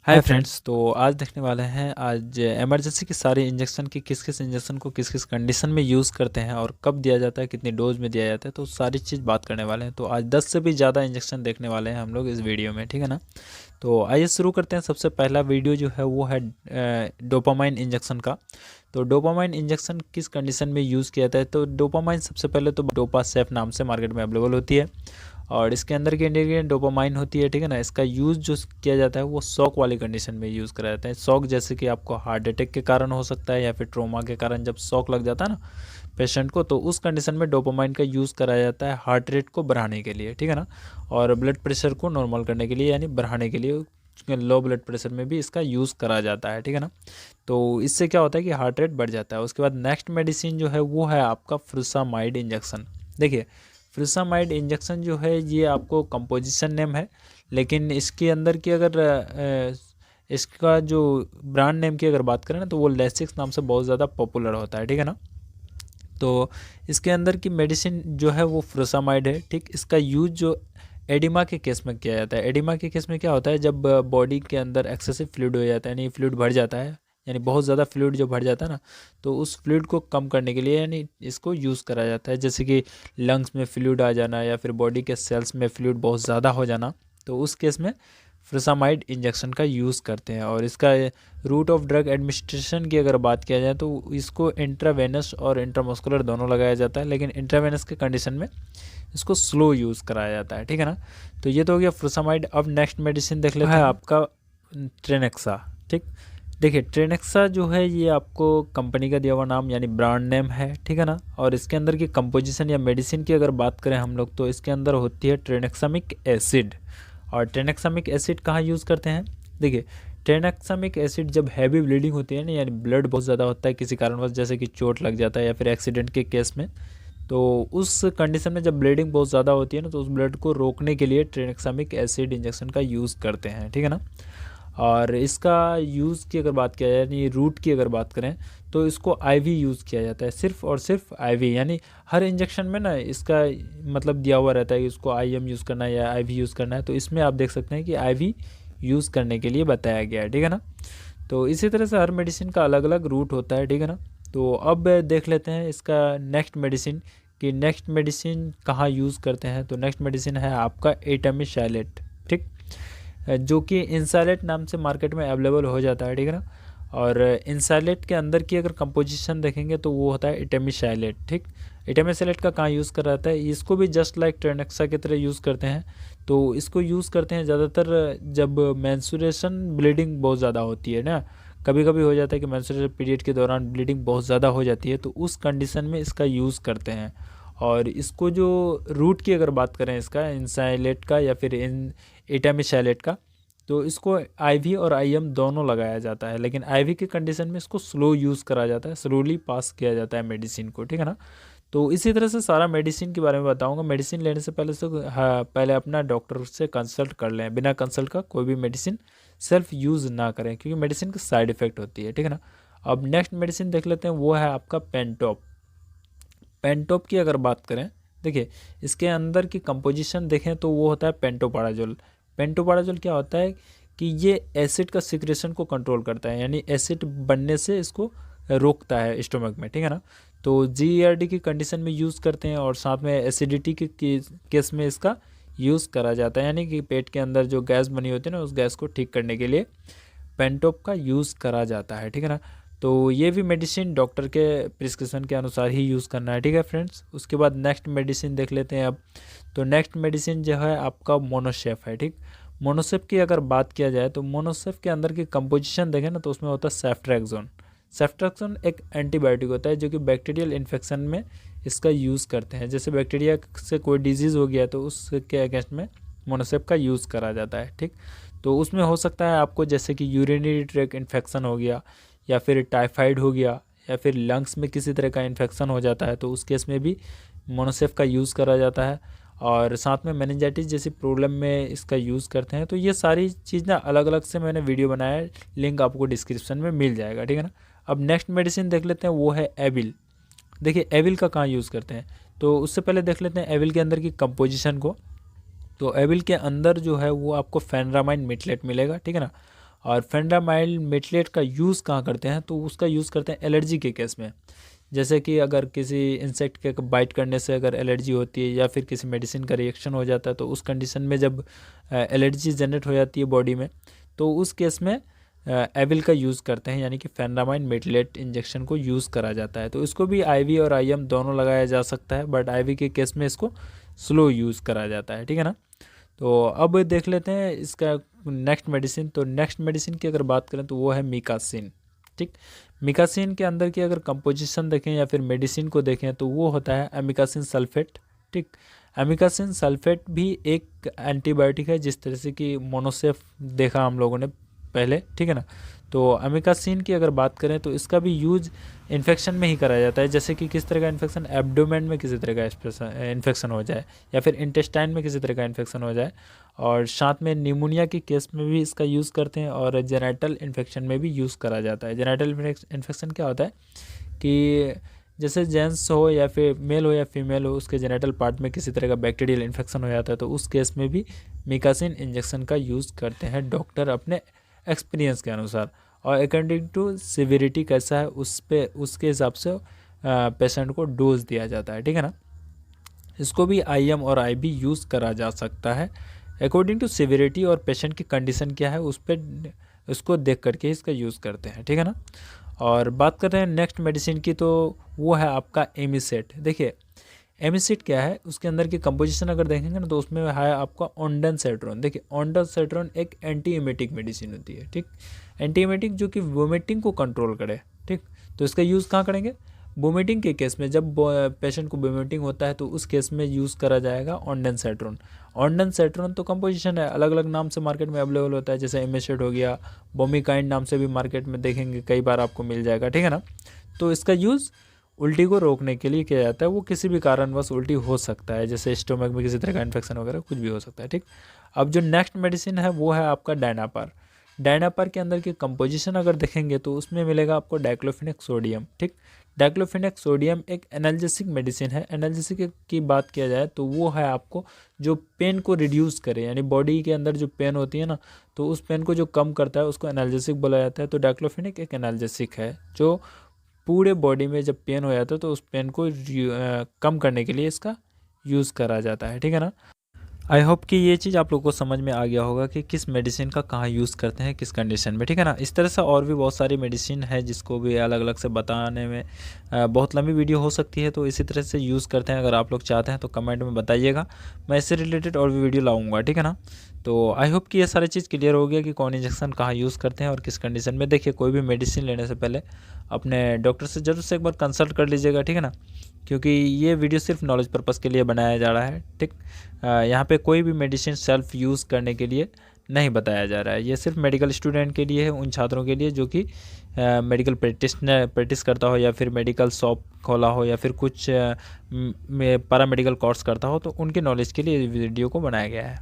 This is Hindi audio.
हाय हाय फ्रेंड। फ्रेंड्स। तो आज देखने वाले हैं आज इमरजेंसी के सारे इंजेक्शन की किस किस इंजेक्शन को किस किस कंडीशन में यूज़ करते हैं और कब दिया जाता है, कितनी डोज में दिया जाता है, तो सारी चीज़ बात करने वाले हैं। तो आज 10 से भी ज़्यादा इंजेक्शन देखने वाले हैं हम लोग इस वीडियो में, ठीक है ना। तो आइए शुरू करते हैं। सबसे पहला वीडियो जो है वो है डोपामाइन इंजेक्शन का। तो डोपामाइन इंजेक्शन किस कंडीशन में यूज़ किया जाता है? तो डोपामाइन सबसे पहले तो डोपासेफ नाम से मार्केट में अवेलेबल होती है और इसके अंदर की इंग्रेडिएंट डोपामाइन होती है, ठीक है ना। इसका यूज़ जो किया जाता है वो शॉक वाली कंडीशन में यूज़ करा जाता है। शॉक जैसे कि आपको हार्ट अटैक के कारण हो सकता है या फिर ट्रोमा के कारण जब शॉक लग जाता है ना पेशेंट को, तो उस कंडीशन में डोपामाइन का यूज़ कराया जाता है हार्ट रेट को बढ़ाने के लिए, ठीक है ना, और ब्लड प्रेशर को नॉर्मल करने के लिए यानी बढ़ाने के लिए। लो ब्लड प्रेशर में भी इसका यूज़ करा जाता है, ठीक है ना। तो इससे क्या होता है कि हार्ट रेट बढ़ जाता है। उसके बाद नेक्स्ट मेडिसिन जो है वो है आपका फ्रुसामाइड इंजेक्शन। देखिए, फ्रुसामाइड इंजेक्शन जो है ये आपको कंपोजिशन नेम है, लेकिन इसके अंदर की अगर इसका जो ब्रांड नेम की अगर बात करें ना तो वो लेसिक्स नाम से बहुत ज़्यादा पॉपुलर होता है, ठीक है ना। तो इसके अंदर की मेडिसिन जो है वो फ्रुसामाइड है, ठीक। इसका यूज जो एडिमा के केस में किया जाता है। एडिमा के केस में क्या होता है, जब बॉडी के अंदर एक्सेसिव फ्लूइड हो जाता है यानी फ्लूइड भर जाता है, यानी बहुत ज़्यादा फ्लूइड जो भर जाता है ना, तो उस फ्लूइड को कम करने के लिए यानी इसको यूज़ करा जाता है। जैसे कि लंग्स में फ्लूइड आ जाना या फिर बॉडी के सेल्स में फ्लूइड बहुत ज़्यादा हो जाना, तो उस केस में फ्रुसामाइड इंजेक्शन का यूज़ करते हैं। और इसका रूट ऑफ ड्रग एडमिनिस्ट्रेशन की अगर बात किया जाए तो इसको इंट्रावेनस और इंट्रामस्कुलर दोनों लगाया जाता है, लेकिन इंट्रावेनस के कंडीशन में इसको स्लो यूज़ कराया जाता है, ठीक है ना। तो ये तो हो गया फ्रुसामाइड। अब नेक्स्ट मेडिसिन देख लेते हैं, आपका ट्रेनेक्सा, ठीक। देखिए, ट्रेनेक्सा जो है ये आपको कंपनी का दिया हुआ नाम यानी ब्रांड नेम है, ठीक है ना। और इसके अंदर की कंपोजिशन या मेडिसिन की अगर बात करें हम लोग तो इसके अंदर होती है ट्रेनेक्सामिक एसिड। और ट्रेनेक्सामिक एसिड कहाँ यूज़ करते हैं? देखिए, ट्रेनेक्सामिक एसिड जब हैवी ब्लीडिंग होती है ना, यानी ब्लड बहुत ज़्यादा होता है किसी कारणवश, जैसे कि चोट लग जाता है या फिर एक्सीडेंट के केस में, तो उस कंडीशन में जब ब्लीडिंग बहुत ज़्यादा होती है ना, तो उस ब्लड को रोकने के लिए ट्रेनेक्सामिक एसिड इंजेक्शन का यूज़ करते हैं, ठीक है ना। और इसका यूज़ की अगर बात किया जाए यानी रूट की अगर बात करें तो इसको आईवी यूज़ किया जाता है, सिर्फ और सिर्फ आईवी। यानी हर इंजेक्शन में ना इसका मतलब दिया हुआ रहता है कि इसको आईएम यूज़ करना है या आईवी यूज़ करना है, तो इसमें आप देख सकते हैं कि आईवी यूज़ करने के लिए बताया गया है, ठीक है ना। तो इसी तरह से हर मेडिसिन का अलग अलग रूट होता है, ठीक है ना। तो अब देख लेते हैं इसका नेक्स्ट मेडिसिन कि नेक्स्ट मेडिसिन कहाँ यूज़ करते हैं। तो नेक्स्ट मेडिसिन है आपका एटामिसाइलेट, ठीक, जो कि इंसाइलेट नाम से मार्केट में अवेलेबल हो जाता है, ठीक है ना। और इंसाइलेट के अंदर की अगर कंपोजिशन देखेंगे तो वो होता है एटामिसाइलेट, ठीक। एटामिसाइलेट का कहाँ यूज़ कर रहता है, इसको भी जस्ट लाइक ट्रेनेक्सा की तरह यूज़ करते हैं। तो इसको यूज़ करते हैं ज़्यादातर जब मेंस्ट्रुएशन ब्लीडिंग बहुत ज़्यादा होती है ना। कभी कभी हो जाता है कि मेंस्ट्रुएशन पीरियड के दौरान ब्लीडिंग बहुत ज़्यादा हो जाती है, तो उस कंडीशन में इसका यूज़ करते हैं। और इसको जो रूट की अगर बात करें इसका इंसाइलेट का या फिर एटामिसाइलेट का, तो इसको आईवी और आईएम दोनों लगाया जाता है, लेकिन आईवी के कंडीशन में इसको स्लो यूज़ करा जाता है, स्लोली पास किया जाता है मेडिसिन को, ठीक है ना। तो इसी तरह से सारा मेडिसिन के बारे में बताऊंगा। मेडिसिन लेने से पहले हाँ, पहले अपना डॉक्टर से कंसल्ट कर लें। बिना कंसल्ट का कोई भी मेडिसिन सेल्फ यूज़ ना करें, क्योंकि मेडिसिन की साइड इफ़ेक्ट होती है, ठीक है ना। अब नेक्स्ट मेडिसिन देख लेते हैं, वो है आपका पेंटॉप। पेंटॉप की अगर बात करें, देखिए इसके अंदर की कंपोजिशन देखें तो वो होता है पेंटोपाराजोल। पेंटोपाराजोल क्या होता है कि ये एसिड का सिक्रेशन को कंट्रोल करता है, यानी एसिड बनने से इसको रोकता है स्टोमक में, ठीक है ना। तो जीईआरडी की कंडीशन में यूज़ करते हैं और साथ में एसिडिटी के केस में इसका यूज़ करा जाता है, यानी कि पेट के अंदर जो गैस बनी होती है ना उस गैस को ठीक करने के लिए पेंटॉप का यूज़ करा जाता है, ठीक है ना। तो ये भी मेडिसिन डॉक्टर के प्रिस्क्रिप्शन के अनुसार ही यूज़ करना है, ठीक है फ्रेंड्स। उसके बाद नेक्स्ट मेडिसिन देख लेते हैं अब। तो नेक्स्ट मेडिसिन जो है आपका मोनोसेफ है, ठीक। मोनोसेफ की अगर बात किया जाए तो मोनोसेफ के अंदर की कंपोजिशन देखें ना तो उसमें होता है सेफ्ट्रैक्सोन। सेफ्ट्रैक्सोन एक एंटीबायोटिक होता है जो कि बैक्टीरियल इन्फेक्शन में इसका यूज़ करते हैं। जैसे बैक्टीरिया से कोई डिजीज़ हो गया तो उसके अगेंस्ट में मोनोसेफ का यूज़ करा जाता है, ठीक। तो उसमें हो सकता है आपको जैसे कि यूरिनरी ट्रैक इन्फेक्शन हो गया या फिर टाइफाइड हो गया या फिर लंग्स में किसी तरह का इन्फेक्शन हो जाता है, तो उस केस में भी मोनोसेफ का यूज़ करा जाता है। और साथ में मेनिंजाइटिस जैसी प्रॉब्लम में इसका यूज़ करते हैं। तो ये सारी चीज़ ना अलग अलग से मैंने वीडियो बनाया है, लिंक आपको डिस्क्रिप्शन में मिल जाएगा, ठीक है ना। अब नेक्स्ट मेडिसिन देख लेते हैं, वो है एविल। देखिए एविल का कहाँ यूज़ करते हैं, तो उससे पहले देख लेते हैं एविल के अंदर की कंपोजिशन को। तो एविल के अंदर जो है वो आपको फेनरामाइन मिटलेट मिलेगा, ठीक है ना। और फेंड्रामाइड मेटलेट का यूज़ कहाँ करते हैं, तो उसका यूज़ करते हैं एलर्जी के केस में। जैसे कि अगर किसी इंसेक्ट के बाइट करने से अगर एलर्जी होती है या फिर किसी मेडिसिन का रिएक्शन हो जाता है, तो उस कंडीशन में जब एलर्जी जनरेट हो जाती है बॉडी में, तो उस केस में एविल का यूज़ करते हैं, यानी कि फेंड्रामाइड मेटलेट इंजेक्शन को यूज़ करा जाता है। तो इसको भी आईवी और आईएम दोनों लगाया जा सकता है, बट आईवी के केस में इसको स्लो यूज़ करा जाता है, ठीक है ना। तो अब देख लेते हैं इसका नेक्स्ट मेडिसिन। तो नेक्स्ट मेडिसिन की अगर बात करें तो वो है मिकासिन, ठीक। मिकासिन के अंदर की अगर कंपोजिशन देखें या फिर मेडिसिन को देखें तो वो होता है एमिकासिन सल्फेट, ठीक। एमिकासिन सल्फेट भी एक एंटीबायोटिक है, जिस तरह से कि मोनोसेफ देखा हम लोगों ने पहले, ठीक है ना। तो अमिकासिन की अगर बात करें तो इसका भी यूज इन्फेक्शन में ही करा जाता है, जैसे कि किस तरह का इन्फेक्शन, एब्डोमेन में किसी तरह का इन्फेक्शन हो जाए या फिर इंटेस्टाइन में किसी तरह का इन्फेक्शन हो जाए, और साथ में निमोनिया के केस में भी इसका यूज़ करते हैं, और जेनेटल इन्फेक्शन में भी यूज़ करा जाता है। जेनेटल इन्फेक्शन क्या होता है कि जैसे जेंट्स हो या फिर मेल हो या फीमेल हो, उसके जेनेटल पार्ट में किसी तरह का बैक्टीरियल इन्फेक्शन हो जाता है, तो उस केस में भी मिकासिन इंजेक्शन का यूज़ करते हैं डॉक्टर अपने एक्सपीरियंस के अनुसार, और अकॉर्डिंग टू सिविरिटी कैसा है उस पे उसके हिसाब से पेशेंट को डोज दिया जाता है, ठीक है ना। इसको भी आईएम और आईबी यूज़ करा जा सकता है अकॉर्डिंग टू सिविरिटी और पेशेंट की कंडीशन क्या है उस पर, उसको देख करके इसका यूज़ करते हैं, ठीक है ना। और बात कर रहे हैं नेक्स्ट मेडिसिन की, तो वो है आपका एमिसेट। देखिए एमिसेट क्या है, उसके अंदर की कंपोजिशन अगर देखेंगे ना तो उसमें है आपका ओंडानसेट्रोन। देखिए ओंडानसेट्रोन एक एंटी एमेटिक मेडिसिन होती है, ठीक। एंटी एमेटिक जो कि वोमिटिंग को कंट्रोल करे, ठीक। तो इसका यूज़ कहाँ करेंगे, वोमिटिंग के केस में, जब पेशेंट को वोमिटिंग होता है तो उस केस में यूज़ करा जाएगा ओंडानसेट्रोन। ओंडानसेट्रोन तो कंपोजिशन है, अलग अलग नाम से मार्केट में अवेलेबल होता है, जैसे एमिसेट हो गया, बोमिकाइंड नाम से भी मार्केट में देखेंगे कई बार आपको मिल जाएगा, ठीक है ना। तो इसका यूज़ उल्टी को रोकने के लिए किया जाता है। वो किसी भी कारणवश उल्टी हो सकता है, जैसे स्टोमक में किसी तरह का इन्फेक्शन वगैरह कुछ भी हो सकता है, ठीक। अब जो नेक्स्ट मेडिसिन है वो है आपका डायनापार। डायनापार के अंदर की कंपोजिशन अगर देखेंगे तो उसमें मिलेगा आपको डाइक्लोफेनेक सोडियम, ठीक। डाइक्लोफेनेक सोडियम एक एनाल्जेसिक मेडिसिन है। एनाल्जेसिक की बात किया जाए तो वो है आपको जो पेन को रिड्यूस करे, यानी बॉडी के अंदर जो पेन होती है ना, तो उस पेन को जो कम करता है उसको एनाल्जेसिक बोला जाता है। तो डाइक्लोफेनेक एक एनाल्जेसिक है जो पूरे बॉडी में जब पेन हो जाता है तो उस पेन को कम करने के लिए इसका यूज़ करा जाता है, ठीक है ना। आई होप कि ये चीज़ आप लोगों को समझ में आ गया होगा कि किस मेडिसिन का कहाँ यूज़ करते हैं किस कंडीशन में, ठीक है ना। इस तरह से और भी बहुत सारी मेडिसिन है जिसको भी अलग अलग से बताने में बहुत लंबी वीडियो हो सकती है, तो इसी तरह से यूज़ करते हैं। अगर आप लोग चाहते हैं तो कमेंट में बताइएगा, मैं इससे रिलेटेड और भी वीडियो लाऊंगा, ठीक है ना। तो आई होप कि ये सारी चीज़ क्लियर हो गया कि कौन इंजेक्शन कहाँ यूज़ करते हैं और किस कंडीशन में। देखिए कोई भी मेडिसिन लेने से पहले अपने डॉक्टर से ज़रूर से एक बार कंसल्ट कर लीजिएगा, ठीक है ना, क्योंकि ये वीडियो सिर्फ नॉलेज पर्पज़ के लिए बनाया जा रहा है, ठीक। यहाँ पे कोई भी मेडिसिन सेल्फ यूज़ करने के लिए नहीं बताया जा रहा है, ये सिर्फ मेडिकल स्टूडेंट के लिए है, उन छात्रों के लिए जो कि मेडिकल प्रैक्टिस करता हो या फिर मेडिकल शॉप खोला हो या फिर कुछ पैरामेडिकल कोर्स करता हो, तो उनके नॉलेज के लिए इस वीडियो को बनाया गया है।